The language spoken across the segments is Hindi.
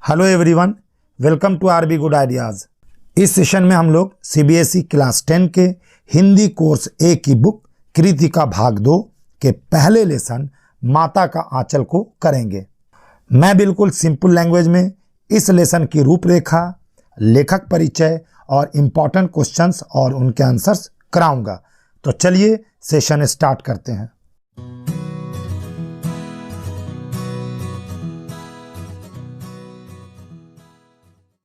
Hello everyone, welcome to RB good ideas. इस सेशन में हम लोग सीबीएसई क्लास 10 के हिंदी कोर्स ए की बुक कृतिका भाग 2 के पहले लेसन माता का आंचल को करेंगे। मैं बिल्कुल सिंपल लैंग्वेज में इस लेसन की रूपरेखा, लेखक परिचय और इम्पॉर्टेंट क्वेश्चंस और उनके आंसर्स कराऊंगा। तो चलिए सेशन स्टार्ट करते हैं।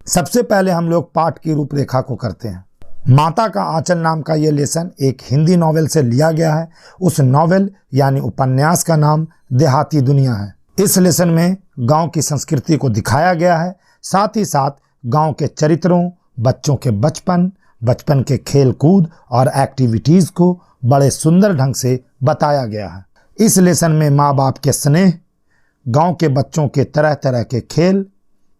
सबसे पहले हम लोग पाठ की रूपरेखा को करते हैं। माता का आंचल नाम का ये लेसन एक हिंदी नॉवेल से लिया गया है। उस नॉवेल यानी उपन्यास का नाम देहाती दुनिया है। इस लेसन में गांव की संस्कृति को दिखाया गया है, साथ ही साथ गांव के चरित्रों, बच्चों के बचपन के खेल कूद और एक्टिविटीज़ को बड़े सुंदर ढंग से बताया गया है। इस लेसन में माँ बाप के स्नेह, गांव के बच्चों के तरह तरह के खेल,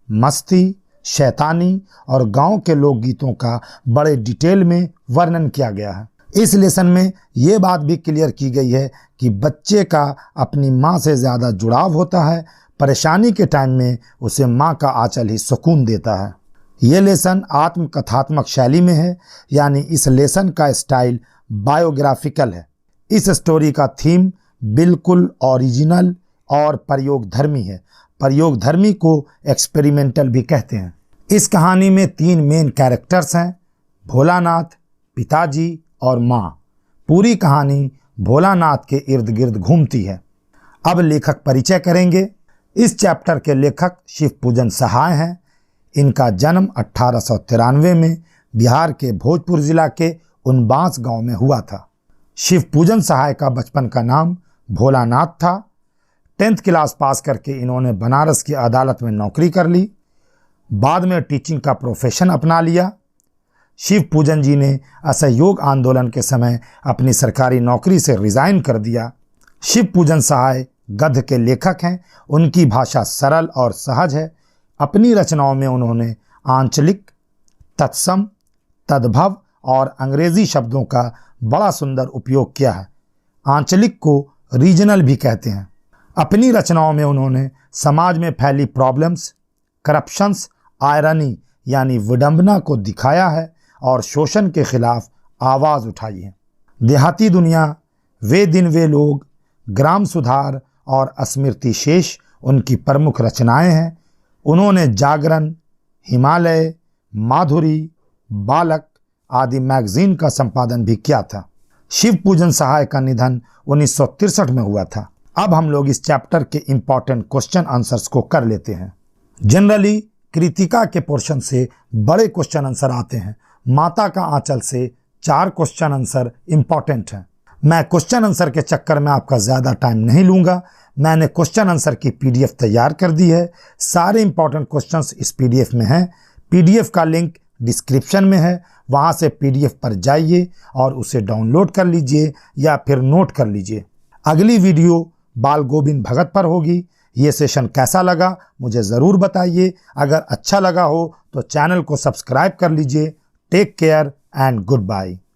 मस्ती, शैतानी और गांव के लोकगीतों का बड़े डिटेल में वर्णन किया गया है। इस लेसन में ये बात भी क्लियर की गई है कि बच्चे का अपनी माँ से ज़्यादा जुड़ाव होता है। परेशानी के टाइम में उसे माँ का आंचल ही सुकून देता है। ये लेसन आत्मकथात्मक शैली में है, यानी इस लेसन का स्टाइल बायोग्राफिकल है। इस स्टोरी का थीम बिल्कुल ओरिजिनल और प्रयोगधर्मी है। प्रयोगधर्मी को एक्सपेरिमेंटल भी कहते हैं। इस कहानी में 3 मेन कैरेक्टर्स हैं, भोलानाथ, पिताजी और माँ। पूरी कहानी भोलानाथ के इर्द गिर्द घूमती है। अब लेखक परिचय करेंगे। इस चैप्टर के लेखक शिवपूजन सहाय हैं। इनका जन्म 1893 में बिहार के भोजपुर जिला के उनबांस गांव में हुआ था। शिवपूजन सहाय का बचपन का नाम भोलानाथ था। 10th क्लास पास करके इन्होंने बनारस की अदालत में नौकरी कर ली। बाद में टीचिंग का प्रोफेशन अपना लिया। शिवपूजन जी ने असहयोग आंदोलन के समय अपनी सरकारी नौकरी से रिज़ाइन कर दिया। शिवपूजन सहाय गद्य के लेखक हैं। उनकी भाषा सरल और सहज है। अपनी रचनाओं में उन्होंने आंचलिक, तत्सम, तद्भव और अंग्रेजी शब्दों का बड़ा सुंदर उपयोग किया है। आंचलिक को रीजनल भी कहते हैं। अपनी रचनाओं में उन्होंने समाज में फैली प्रॉब्लम्स, करप्शंस, आयरनी यानी विडंबना को दिखाया है और शोषण के खिलाफ आवाज़ उठाई है। देहाती दुनिया, वे दिन वे लोग, ग्राम सुधार और स्मृति शेष उनकी प्रमुख रचनाएं हैं। उन्होंने जागरण, हिमालय, माधुरी, बालक आदि मैगजीन का संपादन भी किया था। शिवपूजन सहाय का निधन 1963 में हुआ था। अब हम लोग इस चैप्टर के इम्पॉर्टेंट क्वेश्चन आंसर्स को कर लेते हैं। जनरली कृतिका के पोर्शन से बड़े क्वेश्चन आंसर आते हैं। माता का आंचल से 4 क्वेश्चन आंसर इम्पॉर्टेंट हैं। मैं क्वेश्चन आंसर के चक्कर में आपका ज़्यादा टाइम नहीं लूँगा। मैंने क्वेश्चन आंसर की PDF तैयार कर दी है। सारे इम्पॉर्टेंट क्वेश्चंस इस PDF में हैं। PDF का लिंक डिस्क्रिप्शन में है, वहाँ से PDF पर जाइए और उसे डाउनलोड कर लीजिए या फिर नोट कर लीजिए। अगली वीडियो बाल गोविंद भगत पर होगी। ये सेशन कैसा लगा मुझे ज़रूर बताइए। अगर अच्छा लगा हो तो चैनल को सब्सक्राइब कर लीजिए। Take care and good bye.